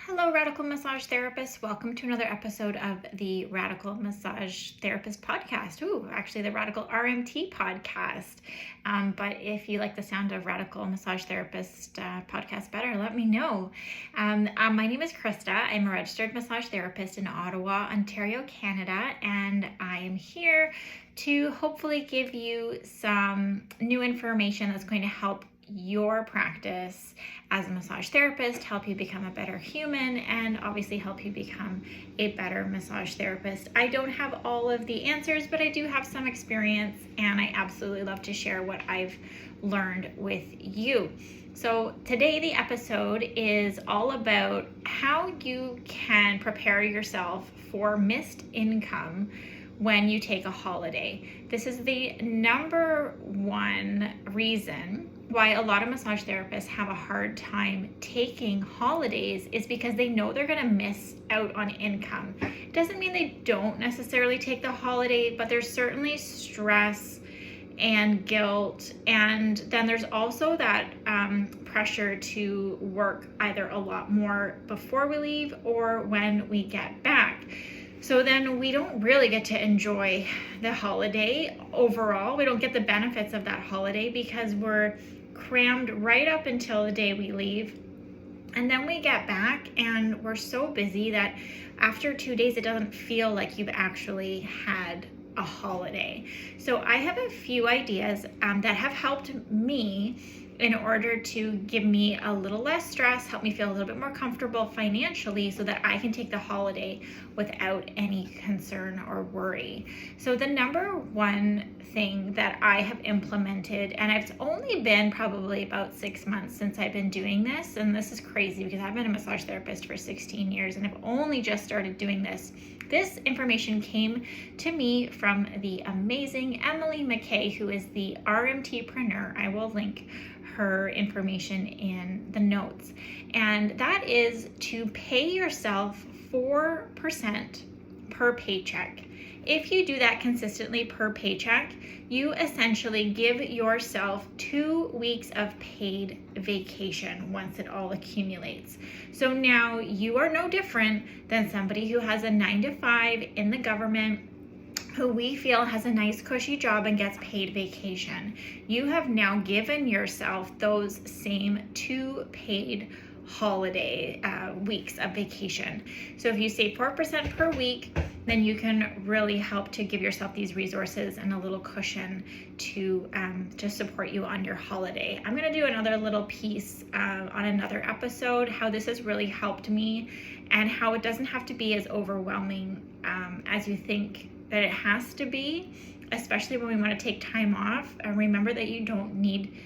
Hello, Radical Massage Therapist. Welcome to another episode of the Radical Massage Therapist podcast. Ooh, actually, the Radical RMT podcast. But if you like the sound of Radical Massage Therapist podcast better, let me know. My name is Krista. I'm a registered massage therapist in Ottawa, Ontario, Canada, and I am here to hopefully give you some new information that's going to help your practice as a massage therapist, help you become a better human, and obviously help you become a better massage therapist. I don't have all of the answers, but I do have some experience, and I absolutely love to share what I've learned with you. So today the episode is all about how you can prepare yourself for missed income when you take a holiday. This is the number one reason why a lot of massage therapists have a hard time taking holidays is because they know they're going to miss out on income. It doesn't mean they don't necessarily take the holiday, but there's certainly stress and guilt, and then there's also that pressure to work either a lot more before we leave or when we get back. So then we don't really get to enjoy the holiday overall. We don't get the benefits of that holiday because we're crammed right up until the day we leave. And then we get back and we're so busy that after 2 days, it doesn't feel like you've actually had a holiday. So I have a few ideas that have helped me in order to give me a little less stress, help me feel a little bit more comfortable financially so that I can take the holiday without any concern or worry. So the number one thing that I have implemented, and it's only been probably about 6 months since I've been doing this, and this is crazy because I've been a massage therapist for 16 years and I've only just started doing this. This information came to me from the amazing Emily McKay, who is the RMTpreneur. I will link her information in the notes. And that is to pay yourself 4% per paycheck. If you do that consistently per paycheck, you essentially give yourself 2 weeks of paid vacation once it all accumulates. So now you are no different than somebody who has a 9-to-5 in the government, who we feel has a nice cushy job and gets paid vacation. You have now given yourself those same 2 paid holiday weeks of vacation. So if you save 4% per week, then you can really help to give yourself these resources and a little cushion to support you on your holiday. I'm going to do another little piece on another episode, how this has really helped me and how it doesn't have to be as overwhelming as you think that it has to be, especially when we want to take time off. Remember that you don't need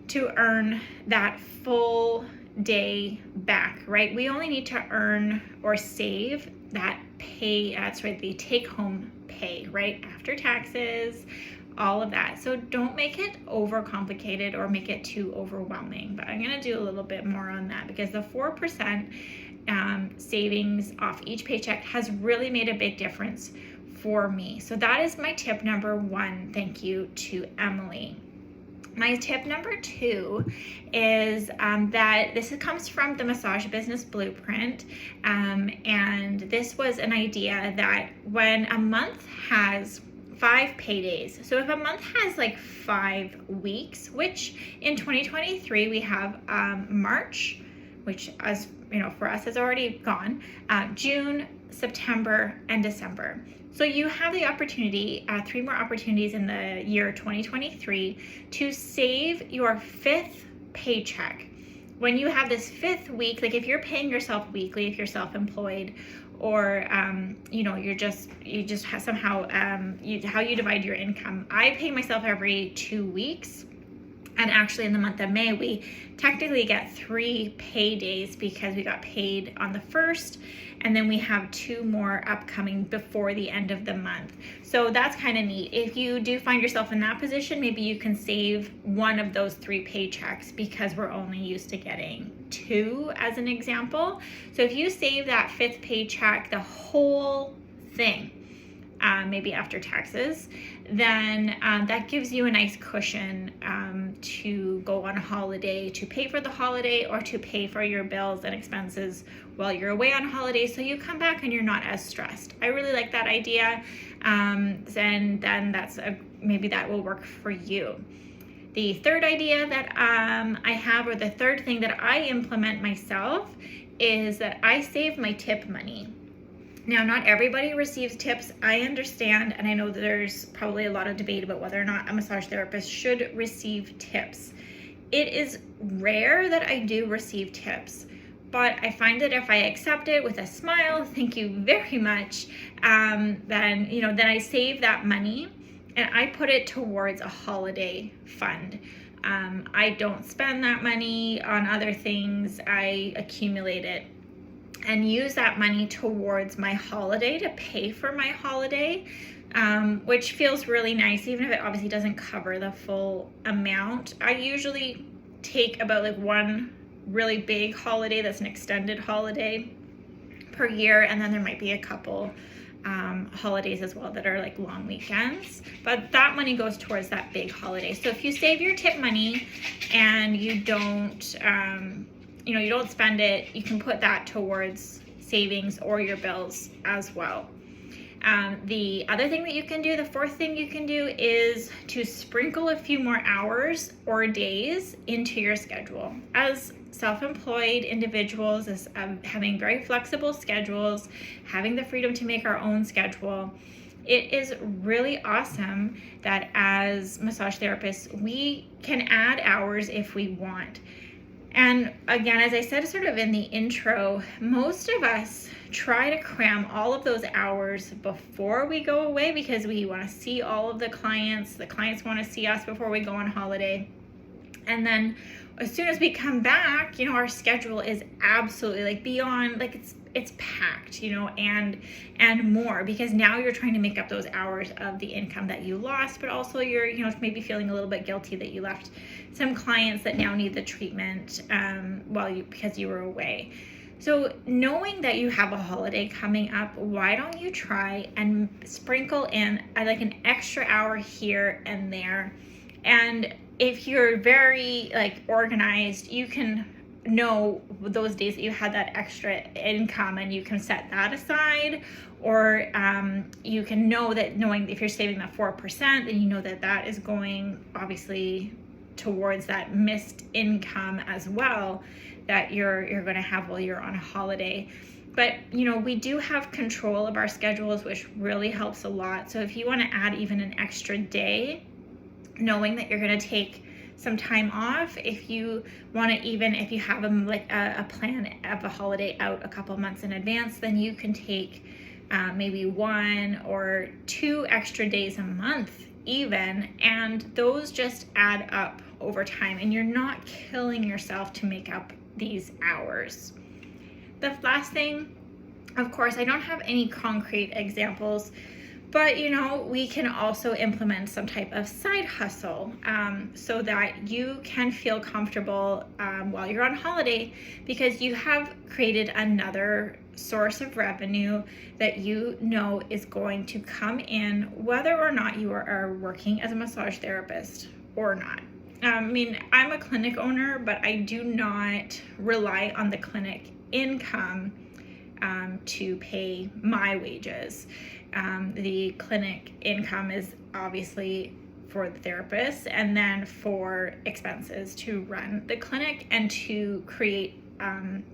to earn that full day back, right? We only need to earn or save that pay, the take-home pay, right? After taxes, all of that. So don't make it overcomplicated or make it too overwhelming. But I'm going to do a little bit more on that because the 4% savings off each paycheck has really made a big difference for me. So that is my tip number one. Thank you to Emily. My tip number two is that this comes from the Massage Business Blueprint. And this was an idea that when a month has 5 paydays, so if a month has like 5 weeks, which in 2023 we have March, which as you know for us has already gone, June, September, and December. So you have the opportunity, 3 more opportunities in the year 2023 to save your 5th paycheck. When you have this 5th week, like if you're paying yourself weekly, if you're self-employed, or you just have somehow how you divide your income. I pay myself every 2 weeks. And actually in the month of May, we technically get 3 paydays because we got paid on the 1st, and then we have 2 more upcoming before the end of the month. So that's kind of neat. If you do find yourself in that position, maybe you can save one of those 3 paychecks because we're only used to getting 2 as an example. So if you save that 5th paycheck, the whole thing, maybe after taxes, then that gives you a nice cushion to go on a holiday, to pay for the holiday, or to pay for your bills and expenses while you're away on holiday, so you come back and you're not as stressed. I really like that idea, and then maybe that will work for you. The third idea that I have, or the third thing that I implement myself, is that I save my tip money. Now, not everybody receives tips. I understand, and I know that there's probably a lot of debate about whether or not a massage therapist should receive tips. It is rare that I do receive tips, but I find that if I accept it with a smile, thank you very much, then I save that money and I put it towards a holiday fund. I don't spend that money on other things. I accumulate it and use that money towards my holiday to pay for my holiday, which feels really nice, even if it obviously doesn't cover the full amount. I usually take about one really big holiday that's an extended holiday per year, and then there might be a couple holidays as well that are long weekends, but that money goes towards that big holiday. So if you save your tip money and you don't spend it, you can put that towards savings or your bills as well. The other thing that you can do, the fourth thing you can do, is to sprinkle a few more hours or days into your schedule. As self-employed individuals, as having very flexible schedules, having the freedom to make our own schedule, it is really awesome that as massage therapists, we can add hours if we want. And again, as I said sort of in the intro, most of us try to cram all of those hours before we go away because we want to see all of the clients. The clients want to see us before we go on holiday. And then as soon as we come back, our schedule is absolutely beyond, it's packed, and more, because now you're trying to make up those hours of the income that you lost, but also you're, maybe feeling a little bit guilty that you left some clients that now need the treatment because you were away. So knowing that you have a holiday coming up, why don't you try and sprinkle in an extra hour here and there? And if you're very organized, you can know those days that you had that extra income and you can set that aside, or you can know that, knowing if you're saving that 4%, then you know that is going obviously towards that missed income as well that you're going to have while you're on a holiday. But we do have control of our schedules, which really helps a lot. So if you want to add even an extra day, knowing that you're going to take some time off, if you want to, even if you have a plan of a holiday out a couple months in advance, then you can take maybe 1 or 2 extra days a month even, and those just add up over time, and you're not killing yourself to make up these hours. The last thing, of course, I don't have any concrete examples, but we can also implement some type of side hustle so that you can feel comfortable while you're on holiday, because you have created another source of revenue that is going to come in whether or not you are working as a massage therapist or not. I'm a clinic owner, but I do not rely on the clinic income to pay my wages. The clinic income is obviously for the therapist, and then for expenses to run the clinic and to create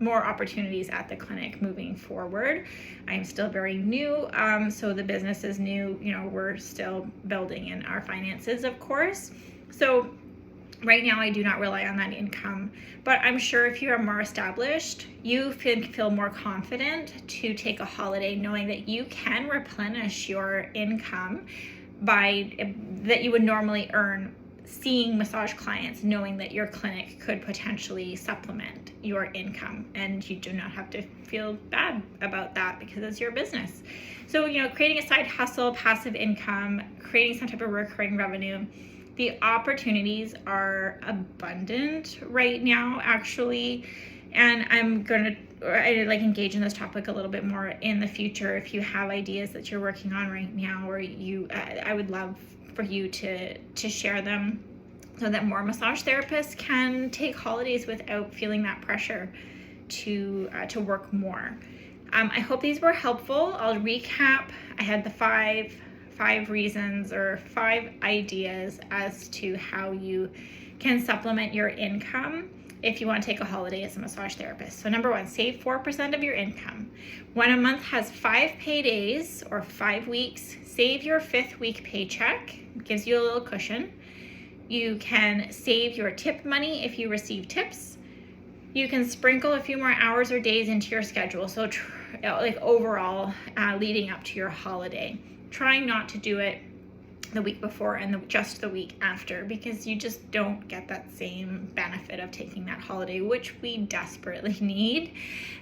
more opportunities at the clinic moving forward. I am still very new, so the business is new. We're still building in our finances, of course. So right now I do not rely on that income, but I'm sure if you are more established, you feel more confident to take a holiday knowing that you can replenish your income that you would normally earn seeing massage clients, knowing that your clinic could potentially supplement your income, and you do not have to feel bad about that because it's your business. So, creating a side hustle, passive income, creating some type of recurring revenue. The opportunities are abundant right now, actually, and I'm going to engage in this topic a little bit more in the future. If you have ideas that you're working on right now, or I would love for you to share them so that more massage therapists can take holidays without feeling that pressure to work more. I hope these were helpful. I'll recap. I had the five reasons or 5 ideas as to how you can supplement your income if you want to take a holiday as a massage therapist. So number 1, save 4% of your income. When a month has 5 paydays or 5 weeks, save your 5th week paycheck. It gives you a little cushion. You can save your tip money if you receive tips. You can sprinkle a few more hours or days into your schedule. So like overall, leading up to your holiday, trying not to do it the week before and just the week after, because you just don't get that same benefit of taking that holiday, which we desperately need.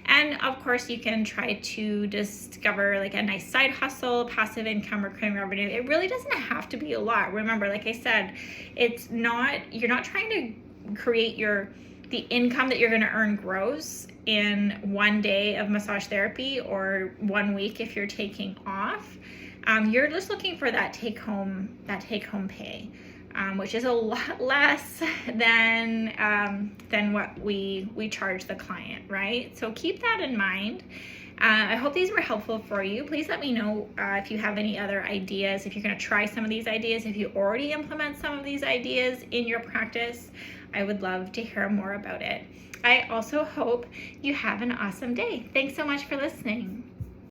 And of course, you can try to discover like a nice side hustle, passive income, recurring revenue. It really doesn't have to be a lot. Remember, like I said, you're not trying to create the income that you're going to earn gross in one day of massage therapy or 1 week if you're taking off. You're just looking for that take home pay, which is a lot less than what we charge the client, right? So keep that in mind. I hope these were helpful for you. Please let me know if you have any other ideas, if you're going to try some of these ideas, if you already implement some of these ideas in your practice. I would love to hear more about it. I also hope you have an awesome day. Thanks so much for listening.